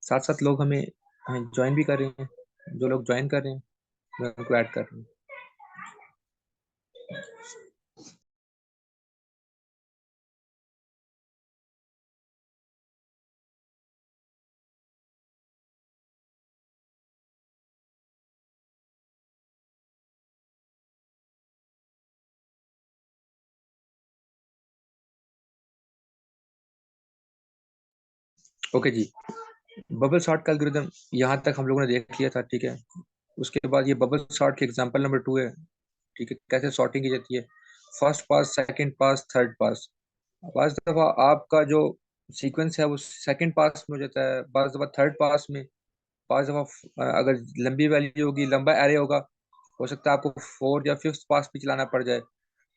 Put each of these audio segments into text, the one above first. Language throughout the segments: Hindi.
साथ साथ लोग हमें ज्वाइन भी कर रहे हैं। जो लोग ज्वाइन कर रहे हैं मैं उनको ऐड कर रहा हूँ। ओके जी। बबल सॉर्ट का एल्गोरिदम यहाँ तक हम लोगों ने देख लिया था, ठीक है। उसके बाद ये बबल सॉर्ट के एग्जांपल नंबर 2 है, ठीक है। कैसे सॉर्टिंग की जाती है, फर्स्ट पास, सेकंड पास, थर्ड पास। बाज दफा आपका जो सीक्वेंस है वो सेकंड पास में हो जाता है, बाज दफा थर्ड पास में, बाज दफा अगर लंबी वैल्यू होगी, लंबा एरे होगा, हो सकता है आपको फोर्थ या फिफ्थ पास भी चलाना पड़ जाए।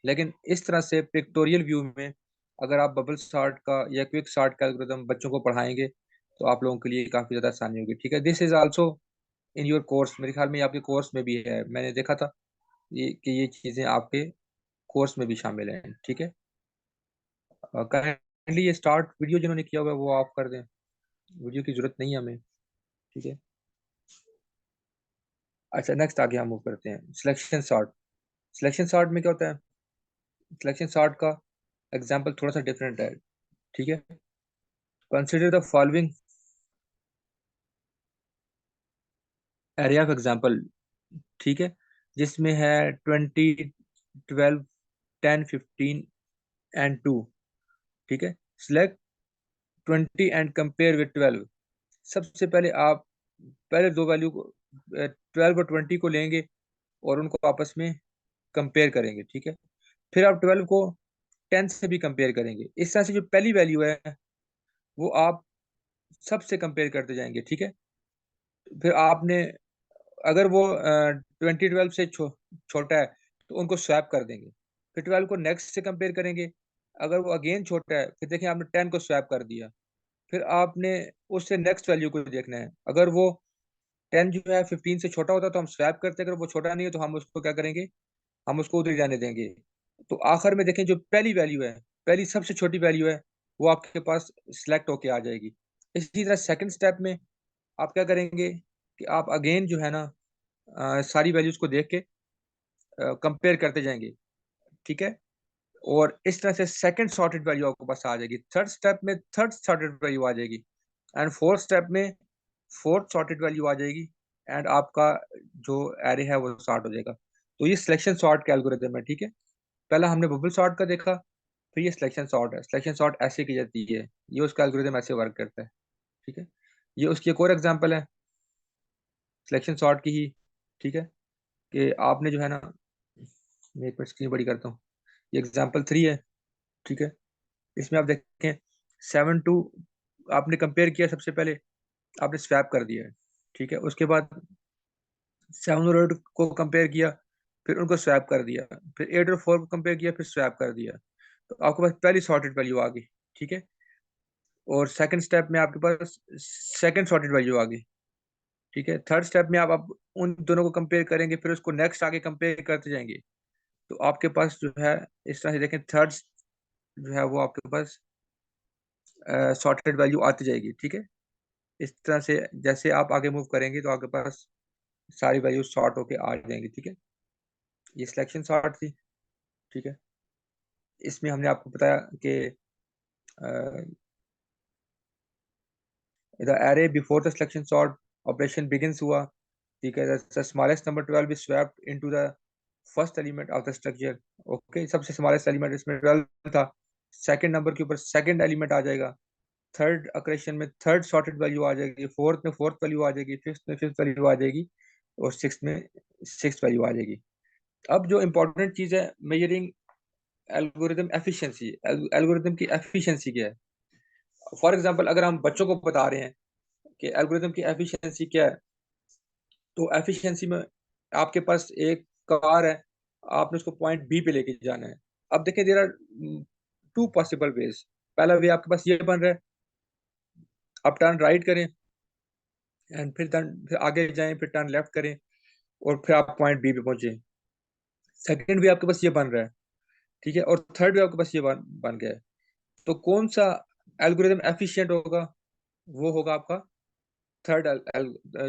लेकिन इस तरह से पिक्टोरियल व्यू में अगर आप बबल सॉर्ट का या क्विक सॉर्ट का एल्गोरिदम बच्चों को पढ़ाएंगे तो आप लोगों के लिए काफ़ी ज़्यादा आसानी होगी, ठीक है। This is also in your course, मेरे ख्याल में ये आपके कोर्स में भी है, मैंने देखा था ये कि ये चीज़ें आपके कोर्स में भी शामिल हैं, ठीक है। काइंडली ये स्टार्ट वीडियो जिन्होंने किया हुआ है वो आप कर दें, वीडियो की जरूरत नहीं है हमें, ठीक है। अच्छा, नेक्स्ट आगे हम मूव करते हैं, सिलेक्शन सॉर्ट। सिलेक्शन सॉर्ट में क्या होता है, सिलेक्शन सॉर्ट का एग्जाम्पल थोड़ा सा डिफरेंट है, ठीक है। Consider the following area of example, ठीक है, जिसमें है 20, 12, 10, 15 एंड 2, ठीक है। Select 20 and compare with 12। सबसे पहले आप पहले दो वैल्यू को 12 और 20 को लेंगे और उनको आपस में कंपेयर करेंगे, ठीक है। फिर आप 12 को 10 से भी कंपेयर करेंगे। इस तरह से जो पहली वैल्यू है वो आप सबसे कंपेयर करते जाएंगे, ठीक है। फिर आपने अगर वो 20 12 से छोटा है तो उनको स्वैप कर देंगे। फिर 12 को नेक्स्ट से कंपेयर करेंगे, अगर वो अगेन छोटा है फिर देखें आपने 10 को स्वैप कर दिया। फिर आपने उससे नेक्स्ट वैल्यू को देखना है, अगर वो 10 जो है 15 से छोटा होता है तो हम स्वैप करते हैं, अगर वो छोटा नहीं है तो हम उसको क्या करेंगे, हम उसको उधर ही जाने देंगे। तो आखिर में देखें जो पहली वैल्यू है, पहली सबसे छोटी वैल्यू है, वो आपके पास सिलेक्ट होके आ जाएगी। इसी तरह सेकंड स्टेप में आप क्या करेंगे कि आप अगेन जो है ना सारी वैल्यूज को देख के कंपेयर करते जाएंगे, ठीक है। और इस तरह से सेकंड सॉर्टेड वैल्यू आपके पास आ जाएगी, थर्ड स्टेप में थर्ड सॉर्टेड वैल्यू आ जाएगी, एंड फोर्थ स्टेप में फोर्थ सॉर्टेड वैल्यू आ जाएगी, एंड आपका जो एरे है वो सॉर्ट हो जाएगा। तो ये सिलेक्शन सॉर्ट का एल्गोरिथम है, ठीक है। पहला हमने बबल सॉर्ट का देखा, फिर ये सिलेक्शन सॉर्ट है। सिलेक्शन सॉर्ट ऐसे की जाती है, ये उसका एल्गोरिथम ऐसे वर्क करता है, ठीक है। ये उसकी एक और एग्जांपल है सिलेक्शन सॉर्ट की ही, ठीक है। कि आपने जो है ना, मैं एक मिनट स्क्रीन बड़ी करता हूँ, ये एग्जांपल 3 है, ठीक है। इसमें आप देखें 7 2 आपने कंपेयर किया, सबसे पहले आपने स्वैप कर दिया है, ठीक है। उसके बाद 7 और 8 को कंपेयर किया, फिर उनको स्वैप कर दिया, फिर 8 और 4 को कंपेयर किया, फिर स्वैप कर दिया। तो आपके पास पहली सॉर्टेड वैल्यू आ गई, ठीक है। और सेकंड स्टेप में आपके पास सेकंड सॉर्टेड वैल्यू आ गई, ठीक है। थर्ड स्टेप में आप उन दोनों को कंपेयर करेंगे, फिर उसको नेक्स्ट आगे कंपेयर करते जाएंगे। तो आपके पास जो है इस तरह से देखें थर्ड जो है वो आपके पास सॉर्टेड वैल्यू आती जाएगी, ठीक है। इस तरह से जैसे आप आगे मूव करेंगे तो आपके पास सारी वैल्यू सॉर्ट होके आ जाएंगी, ठीक है। ये सिलेक्शन सॉर्ट थी, ठीक है। इसमें हमने आपको बताया कि the array before the selection sort operation begins हुआ, ठीक है। The smallest number 12 is swapped into the first element of the structure, okay. सबसे स्मॉलेस्ट एलिमेंट इसमें 12 था, सेकंड नंबर के ऊपर सेकंड एलिमेंट आ जाएगा, थर्ड ऑपरेशन में थर्ड सॉर्टेड वैल्यू आ जाएगी, फोर्थ में फोर्थ वैल्यू आ जाएगी, फिफ्थ में फिफ्थ वैल्यू आ जाएगी, और सिक्स में सिक्स वैल्यू आ जाएगी। अब जो इंपॉर्टेंट चीज़ है, मेजरिंग एल्गोरिदम एफिशिएंसी, एल्गोरिदम की एफिशिएंसी क्या है। फॉर एग्जांपल अगर हम बच्चों को बता रहे हैं कि एल्गोरिदम की एफिशिएंसी क्या है, तो एफिशिएंसी में आपके पास एक कार है, आपने उसको पॉइंट बी पे लेके जाना है। अब देखें, there are two possible ways. पहला वे आपके पास ये बन रहा है, आप टर्न राइट करें एंड फिर आगे जाएं, फिर टर्न लेफ्ट करें और फिर आप पॉइंट बी पे पहुंचे। सेकंड वे आपके पास ये बन रहा है, ठीक है, और थर्ड वे आपके पास ये बन गया है। तो कौन सा एल्गोरिदम एफिशिएंट होगा? वो होगा आपका थर्ड,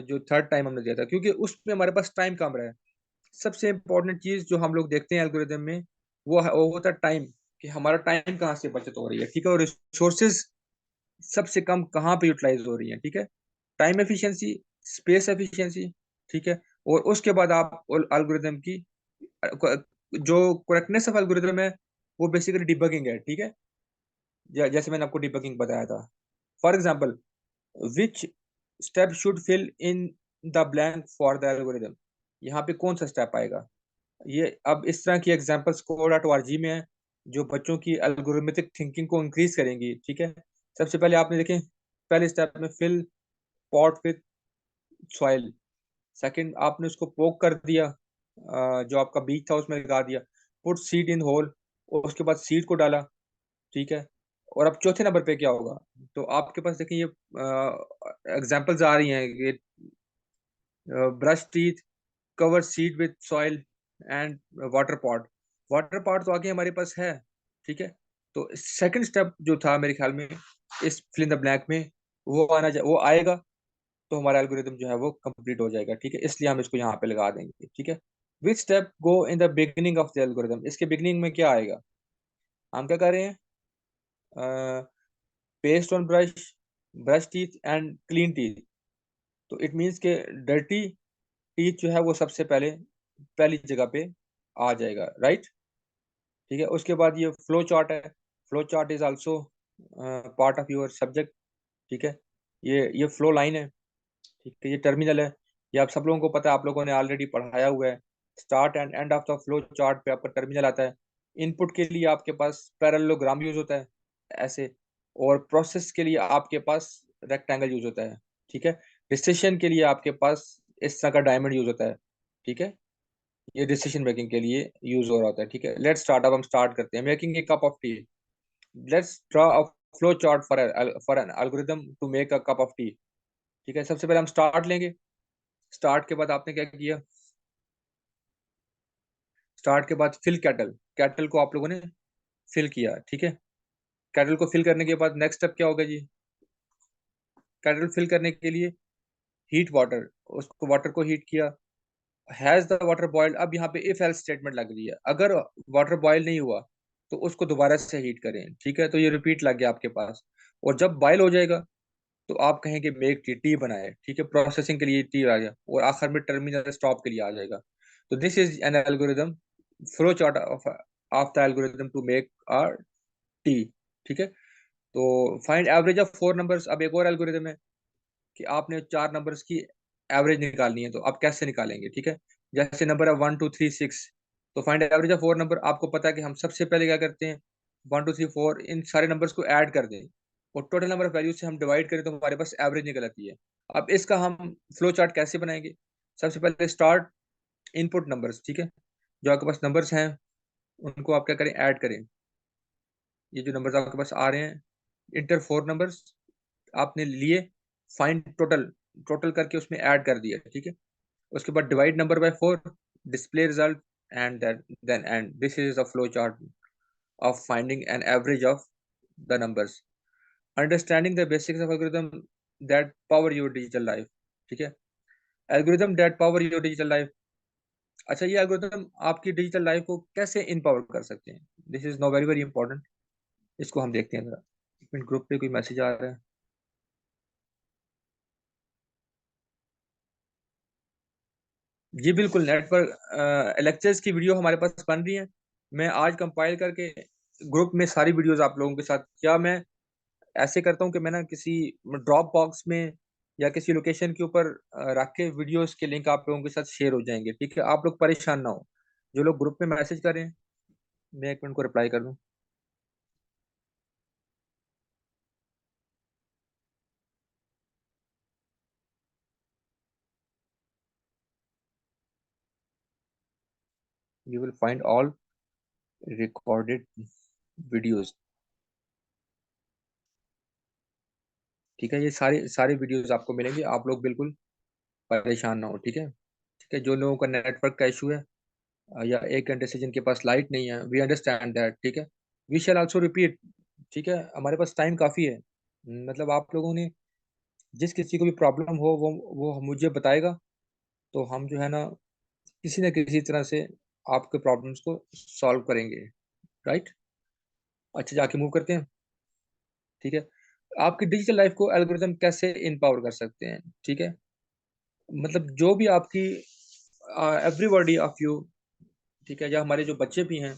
जो थर्ड टाइम हमने दिया था, क्योंकि उसमें हमारे पास टाइम कम रहा है। सबसे इंपॉर्टेंट चीज जो हम लोग देखते हैं एल्गोरिदम में, वो होता है टाइम, कि हमारा टाइम कहाँ से बचत हो रही है, ठीक है, और रिसोर्सेज सबसे कम कहाँ पे यूटिलाइज हो रही है, ठीक है। टाइम एफिशिएंसी, स्पेस एफिशिएंसी, ठीक है। और उसके बाद आप एल्गोरिदम की जो करेक्टनेस ऑफ एल्गोरिदम है, वो बेसिकली डिबगिंग है, ठीक है। जैसे मैंने आपको डिबगिंग बताया था। For example, which step should fill in the blank for the algorithm, यहाँ पे कौन सा स्टेप आएगा? ये अब इस तरह की एग्जांपल्स कोड.org में है, जो बच्चों की एल्गोरिथमिक थिंकिंग को इंक्रीज करेंगी, ठीक है। सबसे पहले आपने देखें, पहले स्टेप में fill pot with soil. Second, आपने उसको पोक कर दिया, जो आपका बीज था उसमें लगा दिया। पुट सीड इन होल, और उसके बाद सीड को डाला, ठीक है। और अब चौथे नंबर पे क्या होगा? तो आपके पास देखिए, ये एग्जांपल्स आ रही हैं, ये brush teeth, cover seed with soil and water pot. Water pot तो आगे हमारे पास है, ठीक है। तो सेकंड स्टेप जो था मेरे ख्याल में इस फिल इन द ब्लैंक में, वो आएगा, तो हमारा एल्गोरिदम जो है वो कंप्लीट हो जाएगा, ठीक है। इसलिए हम इसको यहाँ पे लगा देंगे, ठीक है। Which step go in the beginning of the algorithm, इसके बिगिनिंग में क्या आएगा? हम क्या कर रहे हैं? Paste on brush, brush teeth and clean teeth. तो इट मीन्स के डर्टी टीथ जो है वो सबसे पहले पहली जगह पे आ जाएगा, राइट, ठीक है। उसके बाद ये फ्लो चार्ट है, flow chart is also part of your subject, ठीक है। ये फ्लो लाइन है, ठीक है, ये टर्मिनल है। ये आप सब लोगों को पता है, आप लोगों ने ऑलरेडी पढ़ाया हुआ है। Start and end of the flow chart पे आपका टर्मिनल आता है। इनपुट के लिए आपके पास पैरेललोग्राम यूज होता है, ऐसे। और प्रोसेस के लिए आपके पास रेक्टेंगल यूज होता है, ठीक है। डिसीजन के लिए आपके पास इस तरह का डायमंड यूज होता है, ठीक है। ये डिसीजन मेकिंग के लिए यूज हो रहा होता है, ठीक है। लेट्स स्टार्ट, अब हम स्टार्ट करते हैं। Making a cup of tea, let's draw a flow chart for an algorithm to make a cup of tea, ठीक है। सबसे पहले हम स्टार्ट लेंगे। स्टार्ट के बाद आपने क्या किया? स्टार्ट के बाद फिल कैटल, कैटल को आप लोगों ने फिल किया, ठीक है। कैटल को फिल करने के बाद नेक्स्ट स्टेप क्या होगा जी? कैटल फिल करने के लिए हीट वाटर, उसको वाटर को हीट किया। हैज द वाटर बॉइल्ड, अब यहाँ पे इफ एल्स स्टेटमेंट लग रही है, अगर वाटर बॉयल नहीं हुआ तो उसको दोबारा से हीट करें, ठीक है। तो ये रिपीट लग गया आपके पास। और जब बॉयल हो जाएगा तो आप कहेंगे मेक टी, टी बनाए, ठीक है, प्रोसेसिंग के लिए टी आ गया, और आखिर में टर्मिनल स्टॉप के लिए आ जाएगा। तो this is an algorithm, flow chart of the algorithm to make a tea, ठीक है। तो find average of four numbers, अब एक और एल्गोरिदम है कि आपने चार नंबर्स की एवरेज निकालनी है। तो आप कैसे निकालेंगे, ठीक है। जैसे नंबर है 1 2 3 6, तो find average of four number, आपको पता है कि हम सबसे पहले क्या करते हैं, 1 2 3 4 इन सारे नंबर्स को ऐड कर दें और टोटल नंबर ऑफ वैल्यू से हम डिवाइड करें, तो हमारे पास एवरेज निकल आती है। अब इसका हम फ्लो चार्ट कैसे बनाएंगे? सबसे पहले स्टार्ट इनपुट नंबर्स, ठीक है। जो आपके पास नंबर्स हैं उनको आप क्या करें, ऐड करें। ये जो नंबर्स आपके पास आ रहे हैं, इंटर फोर नंबर्स आपने लिए, फाइंड टोटल, टोटल करके उसमें ऐड कर दिया, ठीक है। उसके बाद divide number by four, display result, and then end this is the flow chart of finding an average of the numbers. Understanding the basics of algorithm that power your digital life, ठीक है। Algorithm that power your digital life, अच्छा, ये एल्गोरिथम आपकी डिजिटल लाइफ को कैसे इम्पावर कर सकते हैं? This is know very very important. इसको हम देखते हैं जरा। एक मिनट, ग्रुप पे कोई मैसेज आ रहा है। जी बिल्कुल, नेट पर लेक्चर्स की वीडियो हमारे पास बन रही है। मैं आज कंपाइल करके ग्रुप में सारी वीडियोस आप लोगों के साथ, क्या मैं ऐसे करता हूँ कि मैं ना किसी ड्रॉप बॉक्स में या किसी लोकेशन के ऊपर रख के वीडियोस के लिंक आप लोगों के साथ शेयर हो जाएंगे, ठीक है। आप लोग परेशान ना हो, जो लोग ग्रुप में मैसेज करें, मैं एक मिनट को रिप्लाई कर दूँ। You will find all recorded videos. ठीक है, ये सारे सारे वीडियोस आपको मिलेंगे, आप लोग बिल्कुल परेशान ना हो। ठीक है, ठीक है। जो लोगों का नेटवर्क का इशू है, या 1 घंटे से जिनके पास लाइट नहीं है, वी अंडरस्टैंड दैट। ठीक है, वी शैल आल्सो रिपीट। ठीक है, हमारे पास टाइम काफ़ी है। मतलब आप लोगों ने जिस किसी को भी प्रॉब्लम हो, वो मुझे बताएगा, तो हम जो है ना किसी न किसी तरह से आपके प्रॉब्लम्स को सॉल्व करेंगे। राइट। अच्छा, जाके मूव करते हैं। ठीक है, आपकी डिजिटल लाइफ को एल्गोरिदम कैसे इम्पावर कर सकते हैं। ठीक है, मतलब जो भी आपकी एवरीबॉडी ऑफ यू, ठीक है, या हमारे जो बच्चे भी हैं,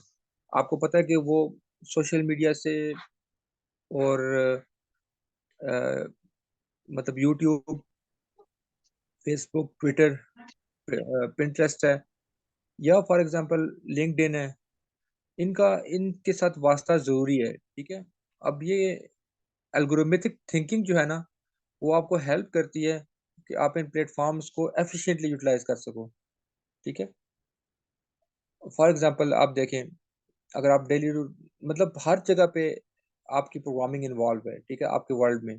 आपको पता है कि वो सोशल मीडिया से और अ, मतलब यूट्यूब, फेसबुक, ट्विटर, पिंटरेस्ट है, या फॉर एग्जांपल लिंक्डइन है, इनका इनके साथ वास्ता ज़रूरी है। ठीक है, अब ये एल्गोरिथमिक थिंकिंग जो है ना, वो आपको हेल्प करती है कि आप इन प्लेटफॉर्म्स को एफिशिएंटली यूटिलाइज कर सको। ठीक है, फॉर एग्जांपल आप देखें, अगर आप डेली मतलब हर जगह पे आपकी प्रोग्रामिंग इन्वॉल्व है। ठीक है, आपके वर्ल्ड में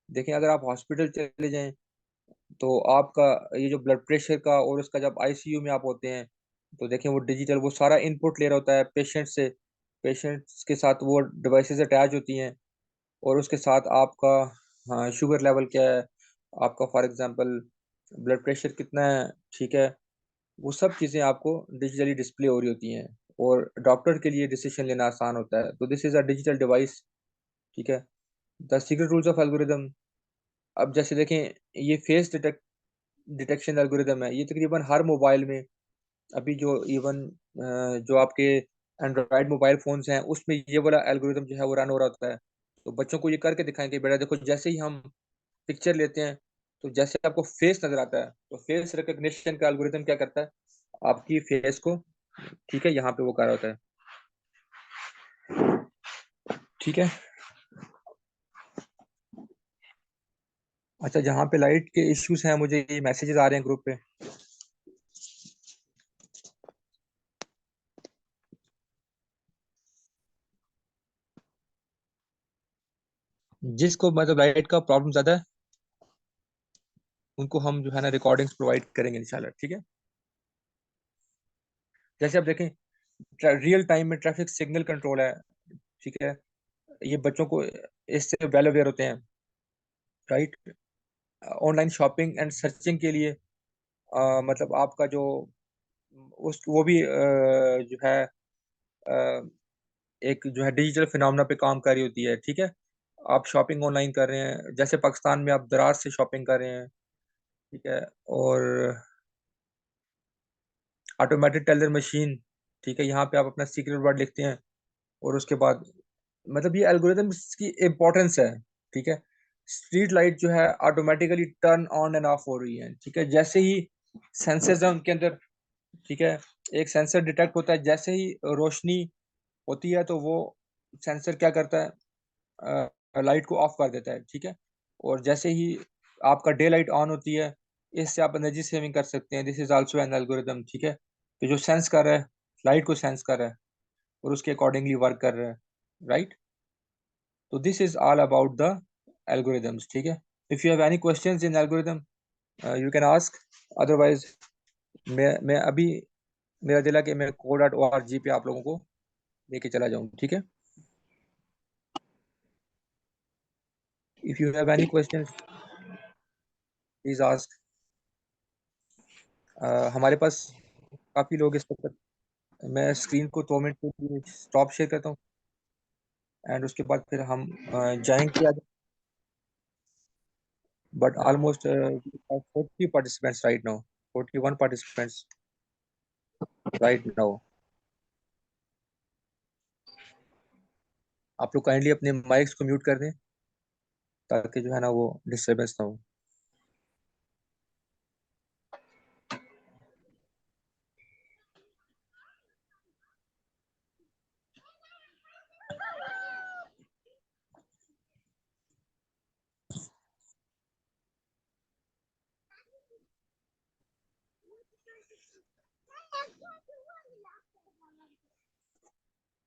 देखें, अगर आप हॉस्पिटल चले जाएं, तो आपका ये जो ब्लड प्रेशर का और उसका जब आईसीयू में आप होते हैं, तो देखें वो डिजिटल वो सारा इनपुट ले रहा होता है पेशेंट से। पेशेंट्स के साथ वो डिवाइसेस अटैच होती हैं, और उसके साथ आपका, हाँ, शुगर लेवल क्या है, आपका फॉर एग्जांपल ब्लड प्रेशर कितना है। ठीक है, वो सब चीज़ें आपको डिजिटली डिस्प्ले हो रही होती हैं, और डॉक्टर के लिए डिसीजन लेना आसान होता है। तो this is a digital device. ठीक है, the secret rules of algorithm. अब जैसे देखें, ये फेस डिटेक्शन एल्गोरिदम है, ये तकरीबन हर मोबाइल में अभी जो इवन जो आपके एंड्रॉयड मोबाइल फोन्स हैं, उसमें ये वाला एल्गोरिदम जो है वो रन हो रहा होता है। तो बच्चों को ये करके दिखाएंगे, बेटा देखो, जैसे ही हम पिक्चर लेते हैं, तो जैसे आपको फेस नजर आता है, तो फेस रिकग्निशन का एल्गोरिदम क्या करता है, आपकी फेस को, ठीक है, यहाँ पे वो कर रहा होता है। ठीक है, अच्छा, जहाँ पे लाइट के इश्यूज हैं, मुझे ये मैसेजेस आ रहे हैं ग्रुप पे। जिसको मतलब लाइट का प्रॉब्लम ज्यादा है, उनको हम जो है ना रिकॉर्डिंग्स प्रोवाइड करेंगे इंशाल्लाह। ठीक है, जैसे आप देखें, रियल टाइम में ट्रैफिक सिग्नल कंट्रोल है। ठीक है, ये बच्चों को इससे वेल अवेयर होते हैं। Right, online shopping and searching के लिए मतलब आपका जो उस वो भी जो है अ, एक जो है डिजिटल फिनोमेना पे काम कर रही होती है। ठीक है, आप शॉपिंग ऑनलाइन कर रहे हैं, जैसे पाकिस्तान में आप दराज से शॉपिंग कर रहे हैं। ठीक है, और ऑटोमेटेड टेलर मशीन, ठीक है, यहाँ पे आप अपना सीक्रेट वर्ड लिखते हैं, और उसके बाद मतलब ये एल्गोरिथम्स की इम्पोर्टेंस है। ठीक है, स्ट्रीट लाइट जो है automatically turn on end of हो रही है। ठीक है, जैसे ही सेंसर्स हैं उनके अंदर, ठीक है, एक सेंसर डिटेक्ट होता है, जैसे ही रोशनी होती है, तो वो सेंसर क्या करता है, लाइट को ऑफ कर देता है। ठीक है, और जैसे ही आपका डे लाइट ऑन होती है, इससे आप एनर्जी सेविंग कर सकते हैं। This is also an algorithm. ठीक है, तो जो सेंस कर रहा है, लाइट को सेंस कर रहा है, और उसके अकॉर्डिंगली वर्क कर रहा है। राइट, तो this is all about the algorithms. ठीक है, if you have any questions in algorithm, you can ask, otherwise मैं अभी, मेरा दिल है कि मैं code.org पे आप लोगों को लेके चला जाऊँ। ठीक है, if you have any questions, please ask. हमारे पास काफ़ी लोग इस वक्त, मैं स्क्रीन को 2 मिनट के लिए स्टॉप शेयर करता हूँ, एंड उसके बाद फिर हम जाएंगे आगे। But almost 40 participants right now, 41 participants right now. आप लोग काइंडली अपने माइक्स को म्यूट कर दें, ताकि जो है ना वो डिस्टर्बेंस ना हो।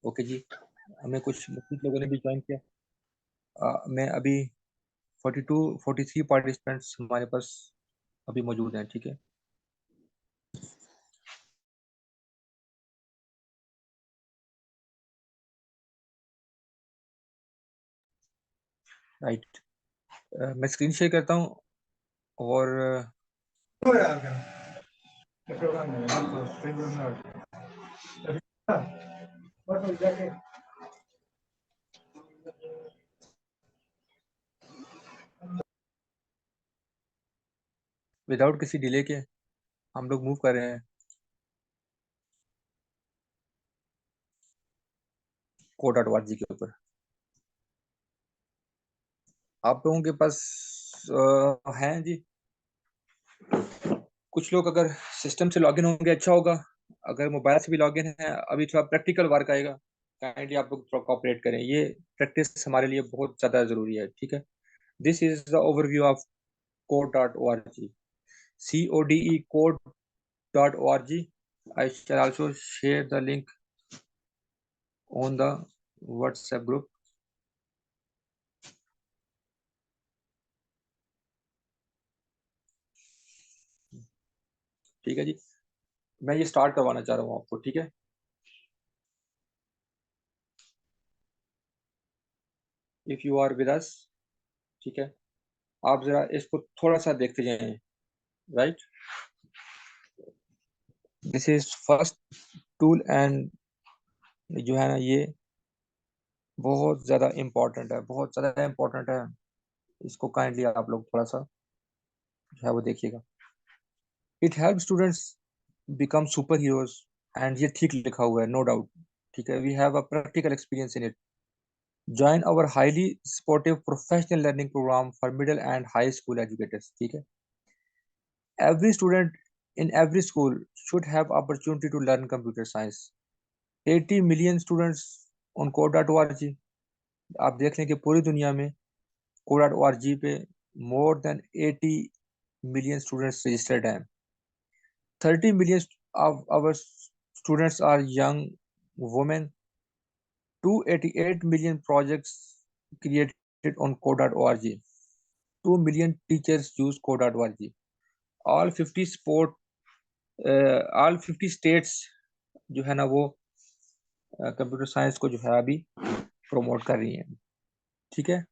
ओके जी। हमें कुछ मजीद लोगों ने भी ज्वाइन किया। मैं अभी 42 43 पार्टिसिपेंट्स हमारे पास अभी मौजूद हैं, ठीक है। राइट। मैं स्क्रीन शेयर करता हूँ और विदाउट किसी डिले के हम लोग मूव कर रहे हैं कोड.org के ऊपर। आप लोगों के पास हैं जी। कुछ लोग अगर सिस्टम से लॉगिन होंगे अच्छा होगा, अगर मोबाइल से भी लॉगिन है। अभी थोड़ा प्रैक्टिकल वर्क आएगा, काइंडली आप लोग थोड़ा कॉपरेट करें। ये प्रैक्टिस हमारे लिए बहुत ज़्यादा ज़रूरी है, ठीक है। This is the overview of code.org, CODE code.org. I shall also share the link on the WhatsApp group. ठीक है जी। मैं ये स्टार्ट करवाना चाह रहा हूँ आपको, ठीक है। If you are with us, ठीक है, आप जरा इसको थोड़ा सा देखते जाएं। Right, this is first tool and जो है ना ये बहुत ज़्यादा इम्पोर्टेंट है, बहुत ज़्यादा इम्पोर्टेंट है। इसको काइंडली आप लोग थोड़ा सा जो है वो देखिएगा। It help students become super heroes, and ये ठीक लिखा हुआ है, नो डाउट। ठीक है, we have a practical experience in it. Join our highly supportive professional learning program for middle and high school educators. ठीक है, every student in every school should have opportunity to learn computer science. 80 million students on code.org. आप देख लें कि पूरी दुनिया में code.org पे more than 80 million students registered हैं। 30 million of our students are young women. 288 million projects created on code.org. 2 million teachers use code.org. All 50 sport all 50 states जो है ना वो कंप्यूटर साइंस को जो है अभी प्रमोट कर रही हैं, ठीक है।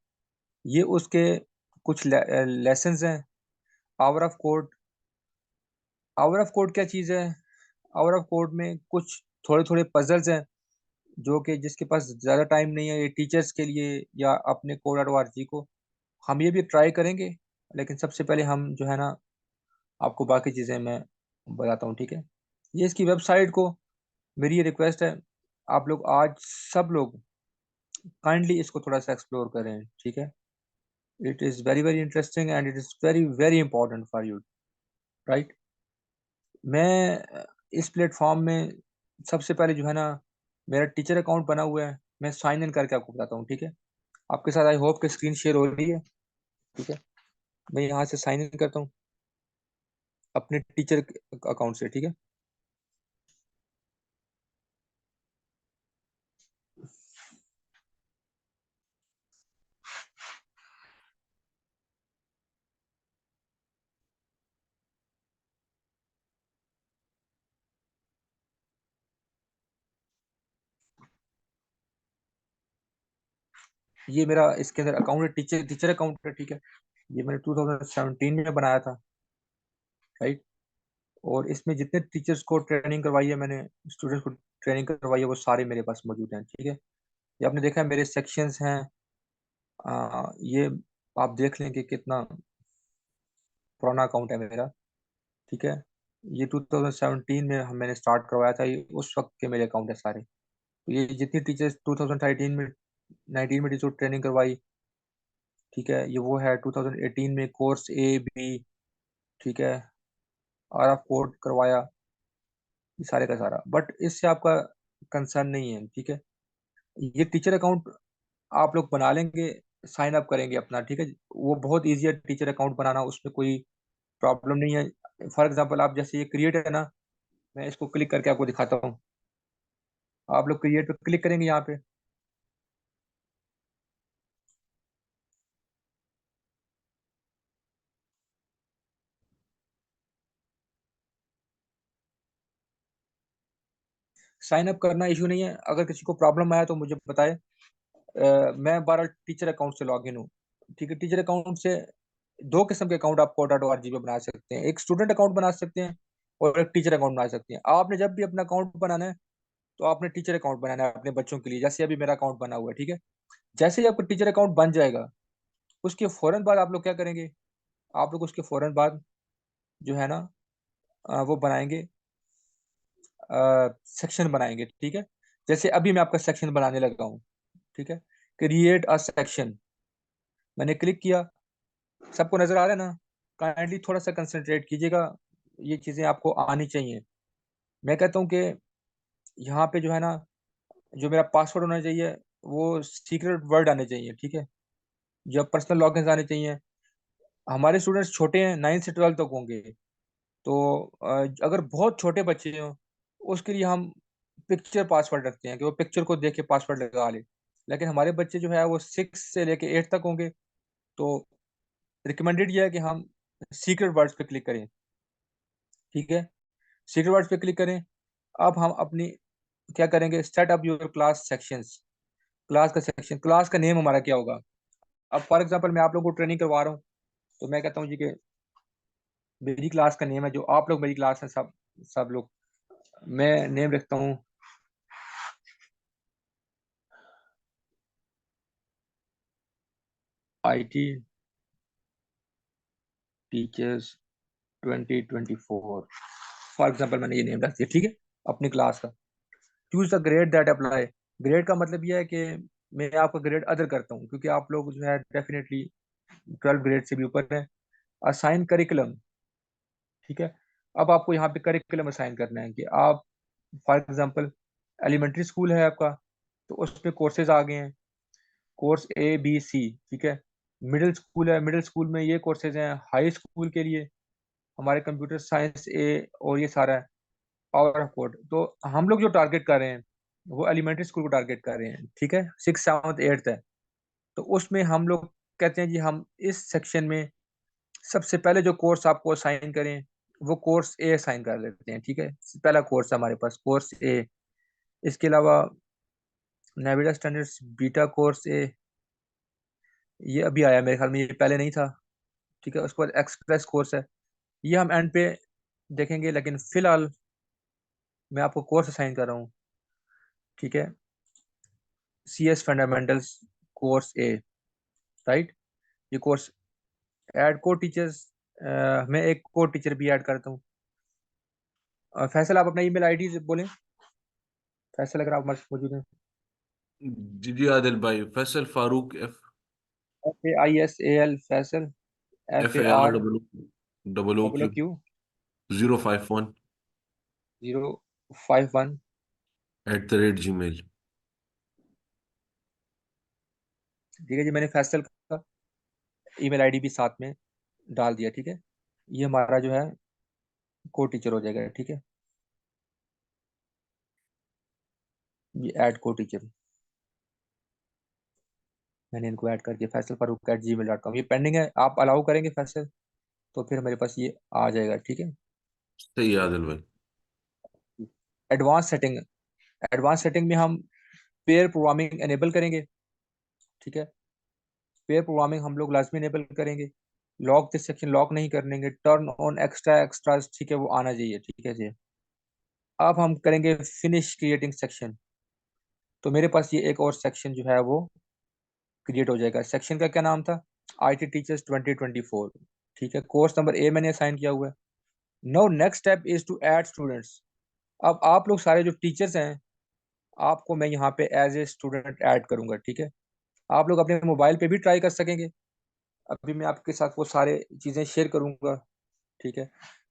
ये उसके कुछ लेसन्स हैं। Hour of code, hour of code क्या चीज़ है? आवर ऑफ कोड में कुछ थोड़े थोड़े पजल्स हैं जो कि जिसके पास ज़्यादा टाइम नहीं है, ये टीचर्स के लिए या अपने code.org को हम ये भी ट्राई करेंगे। लेकिन सबसे पहले हम जो है ना आपको बाकी चीज़ें मैं बताता हूँ, ठीक है। ये इसकी वेबसाइट को मेरी ये रिक्वेस्ट है, आप लोग आज सब लोग काइंडली इसको थोड़ा सा एक्सप्लोर करें, ठीक है। It is very very interesting and it is very very important for you, right. मैं इस प्लेटफॉर्म में सबसे पहले जो है ना मेरा टीचर अकाउंट बना हुआ है, मैं साइन इन करके आपको बताता हूँ, ठीक है। आपके साथ आई होप कि स्क्रीन शेयर हो रही है, ठीक है। मैं यहाँ से साइन इन करता हूँ अपने टीचर अकाउंट से, ठीक है। ये मेरा इसके अंदर अकाउंट है, टीचर टीचर अकाउंट है, ठीक है। ये मैंने 2017 में बनाया था, राइट। और इसमें जितने टीचर्स को ट्रेनिंग करवाई है मैंने, स्टूडेंट्स को ट्रेनिंग करवाई है, वो सारे मेरे पास मौजूद हैं, ठीक है। ये आपने देखा है मेरे सेक्शंस हैं। ये आप देख लें कि कितना पुराना अकाउंट है मेरा, ठीक है। ये 2017 में मैंने स्टार्ट करवाया था, ये उस वक्त के मेरे अकाउंट है सारे। तो ये जितनी टीचर्स 2013 में 19 में टीचर ट्रेनिंग करवाई, ठीक है, ये वो है 2018 में कोर्स ए बी, ठीक है, आर ऑफ कोड करवाया, ये सारे का सारा। बट इससे आपका कंसर्न नहीं है, ठीक है। ये टीचर अकाउंट आप लोग बना लेंगे, साइन अप करेंगे अपना, ठीक है। वो बहुत ईजी है टीचर अकाउंट बनाना, उसमें कोई प्रॉब्लम नहीं है। फॉर एग्जाम्पल आप जैसे ये क्रिएट है ना, मैं इसको क्लिक करके आपको दिखाता हूँ। आप लोग क्रिएट पे क्लिक करेंगे यहाँ पे। साइन अप करना इशू नहीं है, अगर किसी को प्रॉब्लम आया तो मुझे बताए। मैं 12 टीचर अकाउंट से लॉग इन हूँ। ठीक है, टीचर अकाउंट से दो किस्म के अकाउंट आप कोटा.org पे बना सकते हैं। एक स्टूडेंट अकाउंट बना सकते हैं और एक टीचर अकाउंट बना सकते हैं। आपने जब भी अपना अकाउंट बनाना है तो आपने टीचर अकाउंट बनाना है अपने बच्चों के लिए, जैसे अभी मेरा अकाउंट बना हुआ है। ठीक है, जैसे ही आपका टीचर अकाउंट बन जाएगा उसके फौरन बाद आप लोग क्या करेंगे, आप लोग उसके फौरन बाद जो है ना वो बनाएंगे, सेक्शन बनाएंगे। ठीक है, जैसे अभी मैं आपका सेक्शन बनाने लगा हूँ। ठीक है, क्रिएट अ सेक्शन, मैंने क्लिक किया। सबको नजर आ रहा है ना? काइंडली थोड़ा सा कंसंट्रेट कीजिएगा, ये चीजें आपको आनी चाहिए। मैं कहता हूँ कि यहाँ पे जो है ना, जो मेरा पासवर्ड होना चाहिए वो सीक्रेट वर्ड आने चाहिए। ठीक है, जो पर्सनल लॉगिन आने चाहिए। हमारे स्टूडेंट्स छोटे हैं, 9 से 12 तक होंगे। तो अगर बहुत छोटे बच्चे हों उसके लिए हम पिक्चर पासवर्ड रखते हैं कि वो पिक्चर को देख के पासवर्ड लगा ले। लेकिन हमारे बच्चे जो है वो 6 से लेके 8 तक होंगे, तो रिकमेंडेड ये है कि हम सीक्रेट वर्ड्स पे क्लिक करें। ठीक है, सीक्रेट वर्ड्स पे क्लिक करें। अब हम अपनी क्या करेंगे, set up your class sections. Class का सेक्शन, क्लास का नेम हमारा क्या होगा। अब फॉर एग्जांपल मैं आप लोगों को ट्रेनिंग करवा रहा हूँ, तो मैं कहता हूँ जी कि मेरी क्लास का नेम है, जो आप लोग मेरी क्लास है सब सब लोग, मैं नेम रखता हूँ IT टीचर्स 2024। फॉर एग्जांपल मैंने ये नेम रख दिया। ठीक है, अपनी क्लास का। Choose the grade that apply. Grade का मतलब यह है कि मैं आपका ग्रेड अदर करता हूँ, क्योंकि आप लोग जो है डेफिनेटली 12 ग्रेड से भी ऊपर है। Assign curriculum. ठीक है, अब आपको यहाँ पे करिकुलम असाइन करना है कि आप फॉर एग्जांपल एलिमेंट्री स्कूल है आपका, तो उसमें कोर्सेज आ गए हैं, कोर्स A B C। ठीक है, मिडिल स्कूल है, मिडिल स्कूल में ये कोर्सेज हैं। हाई स्कूल के लिए हमारे कंप्यूटर साइंस A और ये सारा है। पावर ऑफ कोड, तो हम लोग जो टारगेट कर रहे हैं वो एलिमेंट्री स्कूल को टारगेट कर रहे हैं। ठीक है, 6, 7, 8 है। तो उसमें हम लोग कहते हैं जी हम इस सेक्शन में सबसे पहले जो कोर्स आपको असाइन करें वो कोर्स A असाइन कर देते हैं। ठीक है, पहला कोर्स है हमारे पास कोर्स A। इसके अलावा नेविडा स्टैंडर्ड्स बीटा कोर्स A, ये अभी आया मेरे ख्याल में, ये पहले नहीं था। ठीक है, उसके बाद एक्सप्रेस कोर्स है, ये हम एंड पे देखेंगे। लेकिन फिलहाल मैं आपको कोर्स असाइन कर रहा हूँ। ठीक है, CS fundamentals course A, right. ये कोर्स ऐड को टीचर्स, मैं एक को टीचर भी ऐड करता हूँ। फैसल आप अपना ईमेल आईडी बोलें, फैसल अगर आप हमारे साथ मौजूद हैं। जी जी आदिल भाई, Faisal Farooq, FAISAL Faisal, F F A A R R double double O double O Q Q 051 051। @gmail। ठीक है जी, मैंने फैसल का ईमेल आईडी भी साथ में डाल दिया। ठीक है, ये हमारा जो है को टीचर हो जाएगा। ठीक है, ये ऐड को टीचर, मैंने इनको ऐड कर दिया। फैसल फारूक @gmail.com, ये पेंडिंग है, आप अलाउ करेंगे फैसल तो फिर मेरे पास ये आ जाएगा। ठीक है, सही है आदिल भाई। एडवांस सेटिंग, एडवांस सेटिंग में हम पेयर प्रोग्रामिंग एनेबल करेंगे। ठीक है, पेयर प्रोग्रामिंग हम लोग लाजमी एनेबल करेंगे। लॉक दिस सेक्शन लॉक नहीं करेंगे, टर्न ऑन एक्स्ट्रा एक्स्ट्रा। ठीक है, वो आना चाहिए। ठीक है जी, अब हम करेंगे फिनिश क्रिएटिंग सेक्शन। तो मेरे पास ये एक और सेक्शन जो है वो क्रिएट हो जाएगा। सेक्शन का क्या नाम था, IT टीचर्स 2024। ठीक है, कोर्स नंबर A मैंने असाइन किया हुआ है। Now next step is to add students. अब आप लोग सारे जो टीचर्स हैं, आपको मैं यहाँ पे एज ए स्टूडेंट ऐड करूंगा। ठीक है, आप लोग अपने मोबाइल पे भी ट्राई कर सकेंगे। अभी मैं आपके साथ वो सारे चीज़ें शेयर करूंगा। ठीक है,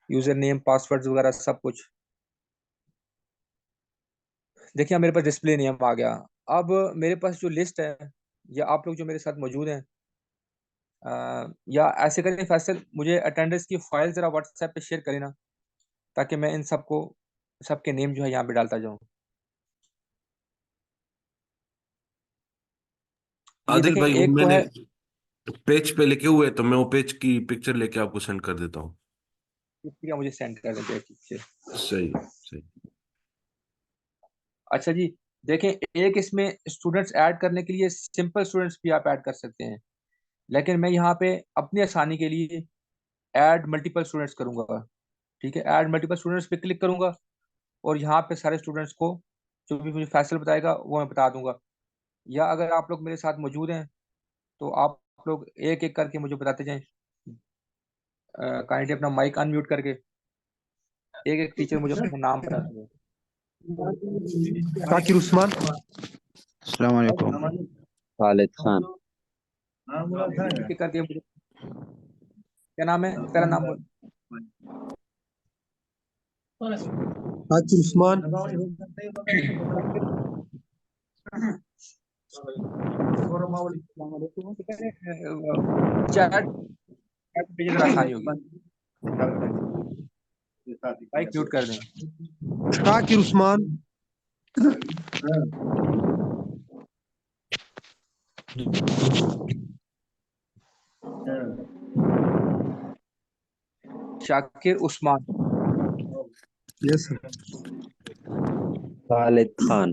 यूजर नेम पासवर्ड वगैरह सब कुछ। देखिए मेरे पास डिस्प्ले नेम आ गया। अब मेरे पास जो लिस्ट है, या आप लोग जो मेरे साथ मौजूद हैं, या ऐसे करें फैसल, मुझे अटेंडेंस की फाइल ज़रा व्हाट्सएप पे शेयर करें ना, ताकि मैं इन सबको सबके नेम जो है यहाँ पे डालता जाऊँ। ये आदिल देखें, भाई वो एक तो मैंने है। पेज पे लिखे हुए, तो मैं वो पेज की पिक्चर लेके आपको सेंड कर देता हूँ। इसलिए मुझे सेंड कर देते हैं, ठीक है। सही सही। अच्छा जी, देखें, एक इसमें स्टूडेंट्स ऐड करने के लिए सिंपल स्टूडेंट्स भी आप ऐड कर सकते हैं, लेकिन मैं यहाँ पे अपनी आसानी के लिए ऐड मल्टीपल स्टूडेंट्स करूंगा। ठीक है, ऐड मल्टीपल स्टूडेंट्स पे क्लिक करूंगा और यहाँ पे सारे स्टूडेंट्स को जो भी मुझे फैसल बताएगा वो मैं बता दूंगा। या अगर आप लोग मेरे साथ मौजूद हैं तो आप लोग एक एक करके मुझे बताते जाएं, काइंडली अपना माइक अनम्यूट करके एक एक टीचर मुझे अपना नाम बताते हैं। शाकिर उस्मान। अस्सलाम वालेकुम। खालिद खान। एक एक करके मुझे, क्या नाम है, तेरा नाम बोल। शाकिर उस्मान। चैट चैट पे जरा आसानी होगी, माइक म्यूट कर दें। शाकिर उस्मान। शाकिर उस्मान। Yes sir. खालिद खान।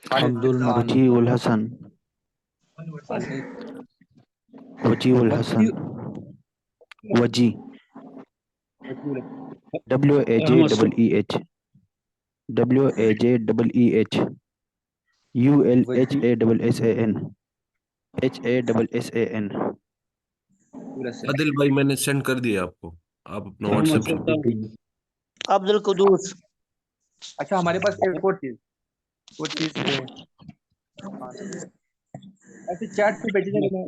खालिद अब्दुल खान। वजीहुल हसन। खालिद वजीहुल वजी हसन। वजी। वजीहुल WAJEEH। WAJEEH। वजी ULHASSAN। HASSAN। हसन। आदिल भाई मैंने सेंड कर दिया आपको, आप अपना व्हाट्सएप चेक। अब्दुल कुदूस। अच्छा, हमारे पास एक और चीज, वो चीज ऐसे चैट पे भेजी जाए मैं।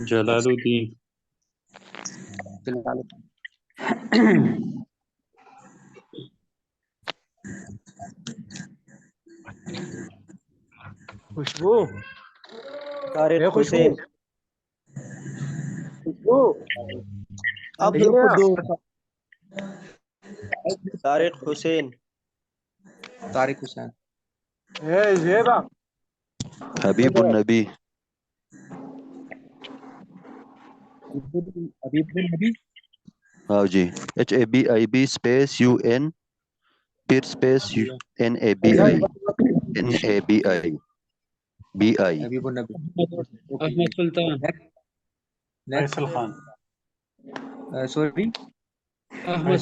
जलालुद्दीन। फिलहाल खुशबू। तारिक ए खुशबू। हुसैन। खुशबू। अब्दुल इधर आ। कुदूस। तारिक हुसैन। तारिक हुसैन। ए जेबा। हबीबुन नबी। हबीब बिन नबी। हाँ जी। HABIB स्पेस UN फिर स्पेस NABI NABI BI। हबीबुन नबी। ओके जी। अहमद सुल्तान। नेक्स्ट फैसल खान। सॉरी, अहमद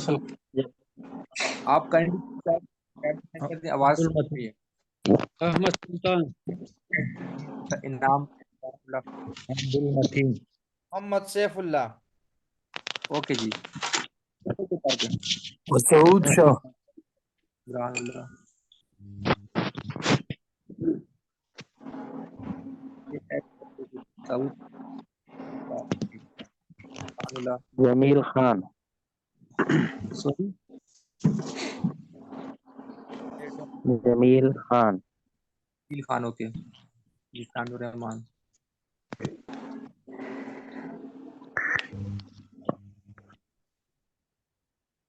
आप काइंडली चैट चैट में कर दें, आवाज अब्दुल सुन रही है। अहमद सुल्तान। इनाम। अब्दुल मतीन। मोहम्मद सैफुल्लाह। ओके जी। मसूद शाह। जमील खान। सॉरी, जमील खान। खान। ओके जी, खानुर रहमान।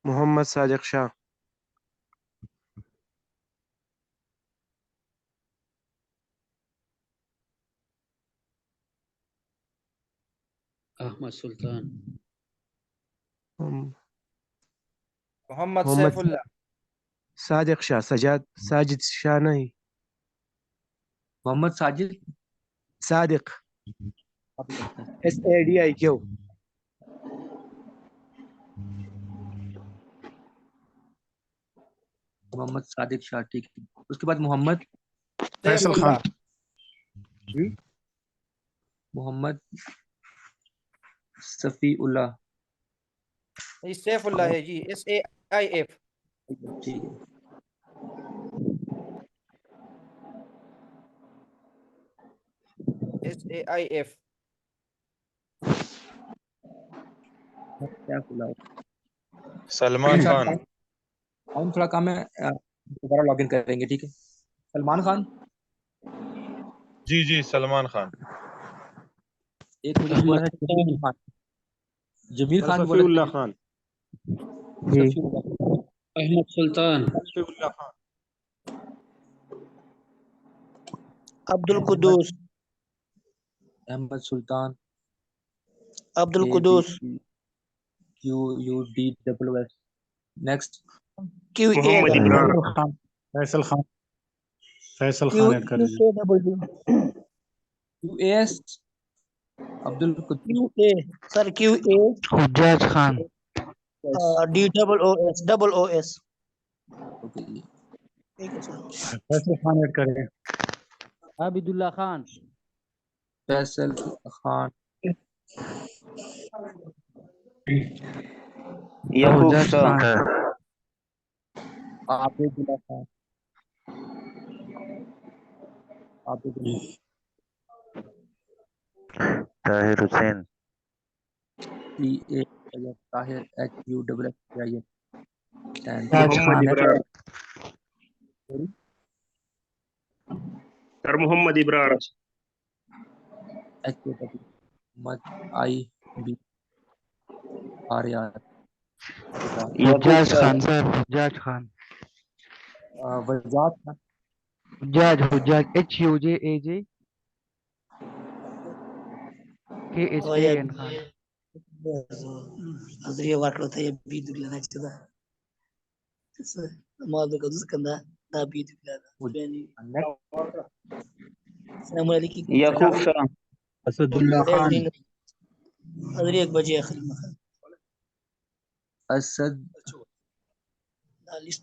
मोहम्मद सादिक शाह। अहमद सुल्तान। मोहम्मद मोहम्मद सैफुल्लाह। सादिक शाह। सजाद साजिद शाह नहीं। मोहम्मद साजिद। सादिक। आप ही करते हैं। SADIQ। मोहम्मद सादिक शाह, ठीक है। उसके बाद मोहम्मद फैसल खान। सैफुल्लाह। जी, मोहम्मद सफी उल्लाह। ये सैफुल्लाह है जी, SAIF। ठीक है। SAIF। क्या खुला? सलमान अच्छा, खान। टाइम थोड़ा कम है, दोबारा लॉग इन करेंगे, ठीक है। सलमान खान। जी जी सलमान खान। एक मुझे अहमद बोला था जमील सुल्तान। खान। जमील खान बोला था। सफीउल्लाह खान। जी अहमद सुल्तान अब्दुल कुदूस अहमद सुल्तान अब्दुल A B कुदूस C Q U D double S next Q A Mohammad का इब्रार फैसल खान फैसल क्यू खान ऐड कर दीजिए A double D Q A S Abdul Quddus Q A sir Q A Hujjaj Khan D double O S okay जी ठीक है सर फैसल खान ऐड करें आबिदुल्ला खान फैसल खान याकूब हुज्जाज Shah Khan Abidullah Khan Abidullah Tahir Hussain T A I F Tahir H U double S I N and Mohammad next Ibrar sir Mohammad Ibrar H A W मत I B R A R Hujjaj Khan sir Hujjaj Khan Wajad Khan Hujjaj Hujjaj HUJAJ KHAN Khan अजरिया वाटलो था ये बी दुनिया ना चला मादो का दुसकंदा दा बी दुनिया यानी सलाम अलैकुम याकूब शाह असदुल्ला खान अजरिया एक बजे आखिर में असद लिस्ट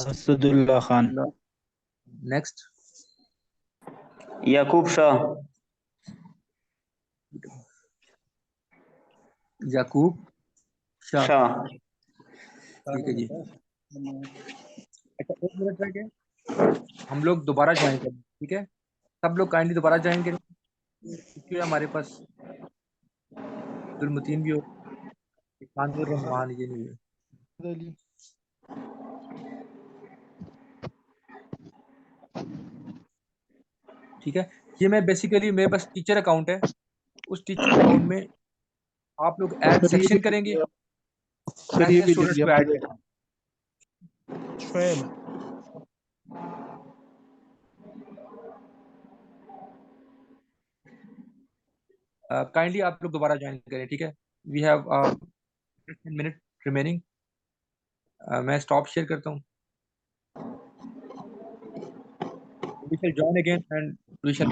असदुल्ला खान नेक्स्ट याकूब शाह याकूब शाह शाह ठीक है जी अच्छा एक मिनट रह गए हम लोग दोबारा ज्वाइन करें ठीक है सब लोग काइंडली दोबारा ज्वाइन करें क्योंकि हमारे पास अब्दुल मतीन भी हो खानुर रहमान ये नहीं है ठीक है ये मैं बेसिकली मेरे पास टीचर अकाउंट है उस टीचर अकाउंट में आप लोग ऐड सेक्शन करेंगे मैं स्टूडेंट्स को ऐड करूंगा काइंडली आप लोग दोबारा ज्वाइन करें ठीक है वी हैव 10 मिनट रिमेनिंग मैं स्टॉप शेयर करता हूँ we shall join again and we shell